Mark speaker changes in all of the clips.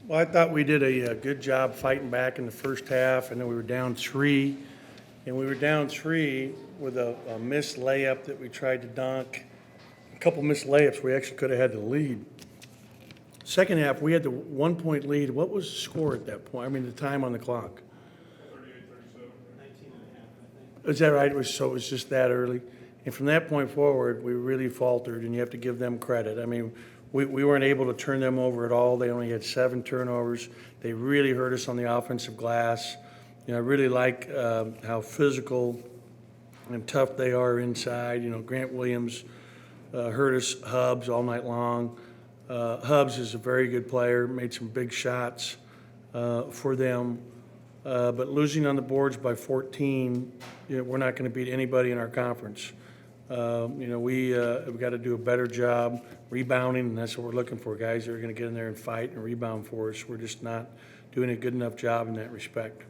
Speaker 1: Well, I thought we did a good job fighting back in the first half, and then we were down three. And we were down three with a missed layup that we tried to dunk. A couple missed layups, we actually could have had the lead. Second half, we had the 1 point lead. What was the score at that point? I mean, the time on the clock.
Speaker 2: 38-37.
Speaker 3: 19 and a half, I think.
Speaker 1: Is that right? So it was just that early? And from that point forward, we really faltered, and you have to give them credit. I mean, we weren't able to turn them over at all. They only had 7 turnovers. They really hurt us on the offensive glass. You know, I really like how physical and tough they are inside. You know, Grant Williams hurt us Hubs all night long. Hubs is a very good player, made some big shots for them. But losing on the boards by 14, you know, we're not going to beat anybody in our conference. You know, we've got to do a better job rebounding, and that's what we're looking for, guys that are going to get in there and fight and rebound for us. We're just not doing a good enough job in that respect.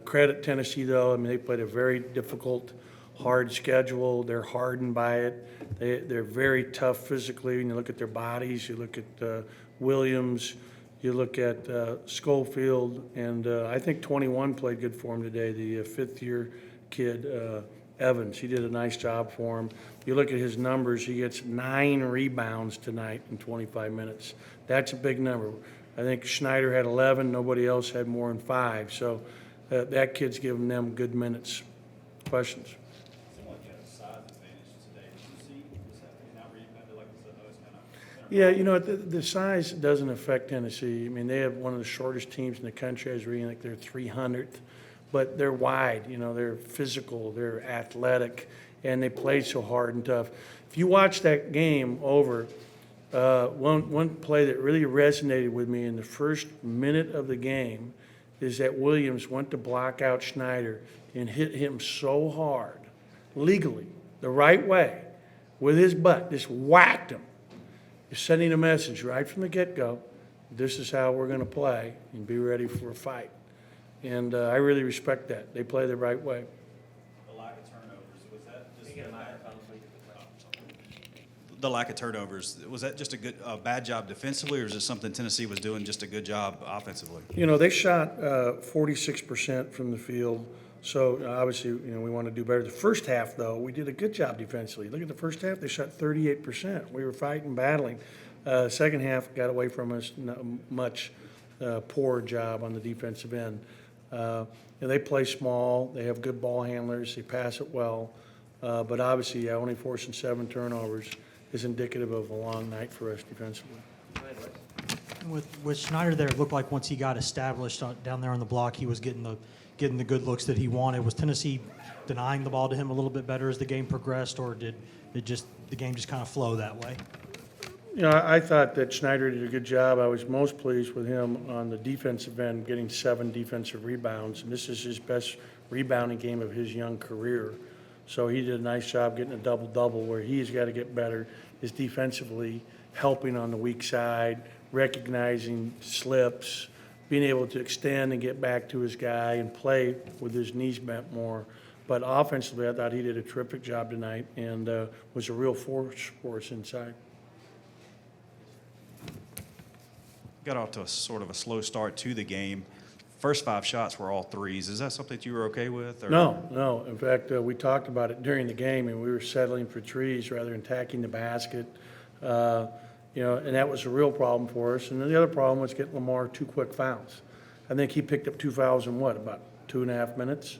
Speaker 1: Credit Tennessee, though. I mean, they played a very difficult, hard schedule. They're hardened by it. They're very tough physically. When you look at their bodies, you look at Williams, you look at Schofield, and I think 21 played good for him today, the fifth-year kid, Evans. He did a nice job for him. You look at his numbers, he gets 9 rebounds tonight in 25 minutes. That's a big number. I think Schneider had 11. Nobody else had more than 5. So that kid's giving them good minutes. Questions?
Speaker 4: Seemed like you had a size advantage today. Did you see was that not rebounded like you said? Those kind of.
Speaker 1: Yeah, you know, the size doesn't affect Tennessee. I mean, they have one of the shortest teams in the country. I was reading like they're 300th, but they're wide. You know, they're physical, they're athletic, and they play so hard and tough. If you watch that game over, one play that really resonated with me in the first minute of the game is that Williams went to block out Schneider and hit him so hard, legally, the right way, with his butt, just whacked him. You're sending a message right from the get-go, this is how we're going to play, and be ready for a fight. And I really respect that. They play the right way.
Speaker 4: The lack of turnovers, was that just
Speaker 3: Get a
Speaker 4: a
Speaker 3: microphone, please.
Speaker 4: the lack of turnovers, was that just a bad job defensively, or is it something Tennessee was doing just a good job offensively?
Speaker 1: You know, they shot 46% from the field, so obviously, you know, we want to do better. The first half, though, we did a good job defensively. Look at the first half, they shot 38%. We were fighting, battling. Second half got away from us, not much poor job on the defensive end. And they play small, they have good ball handlers, they pass it well, but obviously, only forcing 7 turnovers is indicative of a long night for us defensively.
Speaker 3: With Schneider there, it looked like once he got established down there on the block, he was getting the good looks that he wanted. Was Tennessee denying the ball to him a little bit better as the game progressed, or did the game just kind of flow that way?
Speaker 1: You know, I thought that Schneider did a good job. I was most pleased with him on the defensive end, getting 7 defensive rebounds, and this is his best rebounding game of his young career. So he did a nice job getting a double-double. Where he's got to get better is defensively, helping on the weak side, recognizing slips, being able to extend and get back to his guy and play with his knees bent more. But offensively, I thought he did a terrific job tonight and was a real force for us inside.
Speaker 4: Got off to a sort of a slow start to the game. First 5 shots were all threes. Is that something that you were okay with? Or?
Speaker 1: No. In fact, we talked about it during the game, and we were settling for trees rather than attacking the basket. You know, and that was a real problem for us. And then the other problem was getting Lamar 2 quick fouls. I think he picked up 2 fouls in about 2.5 minutes?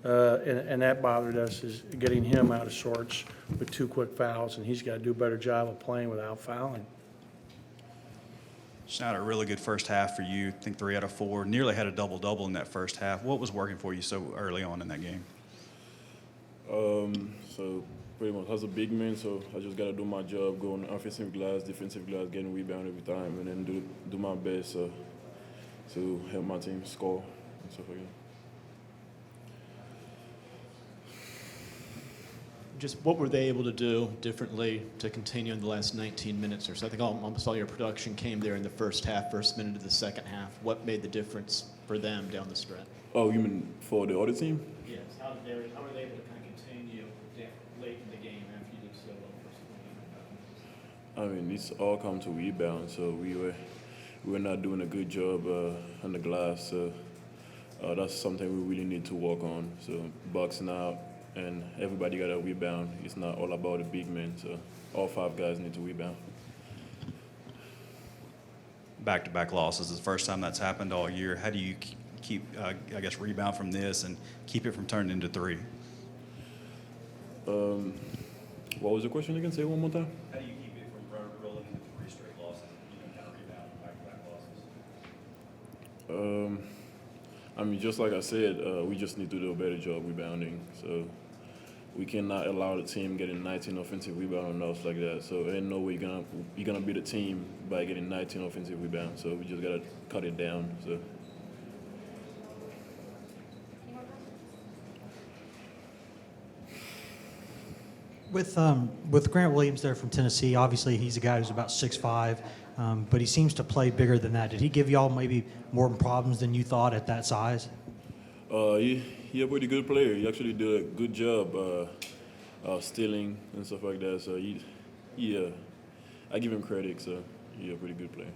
Speaker 1: And that bothered us, is getting him out of sorts with 2 quick fouls, and he's got to do a better job of playing without fouling.
Speaker 4: Schneider, a really good first half for you. I think 3 out of 4. Nearly had a double-double in that first half. What was working for you so early on in that game?
Speaker 2: So pretty much as a big man, so I just gotta do my job, go on offensive glass, defensive glass, getting rebound every time, and then do my best to help my team score and stuff like that.
Speaker 5: Just what were they able to do differently to continue in the last 19 minutes or so? I think almost all your production came there in the first half, first minute of the second half. What made the difference for them down the stretch?
Speaker 2: Oh, you mean for the other team?
Speaker 5: Yes. How were they able to kind of continue late in the game after you did so well first of all?
Speaker 2: I mean, it's all come to rebound. So we we're not doing a good job on the glass. So that's something we really need to work on. So boxing out and everybody got to rebound. It's not all about the big men. So all 5 guys need to rebound.
Speaker 4: Back-to-back losses is the first time that's happened all year. How do you keep, I guess, rebound from this and keep it from turning into 3?
Speaker 2: What was the question again? Say it one more time.
Speaker 4: How do you keep it from rolling into 3 straight losses? Kind of rebound from back-to-back losses.
Speaker 2: I mean, just like I said, we just need to do a better job rebounding. So we cannot allow the team getting 19 offensive rebounds on us like that. So ain't no way you're gonna beat a team by getting 19 offensive rebounds. So we just gotta cut it down. So.
Speaker 3: With Grant Williams there from Tennessee, obviously he's a guy who's about 6'5", but he seems to play bigger than that. Did he give y'all maybe more problems than you thought at that size?
Speaker 2: He a pretty good player. He actually did a good job stealing and stuff like that. So I give him credit. So he's a pretty good player.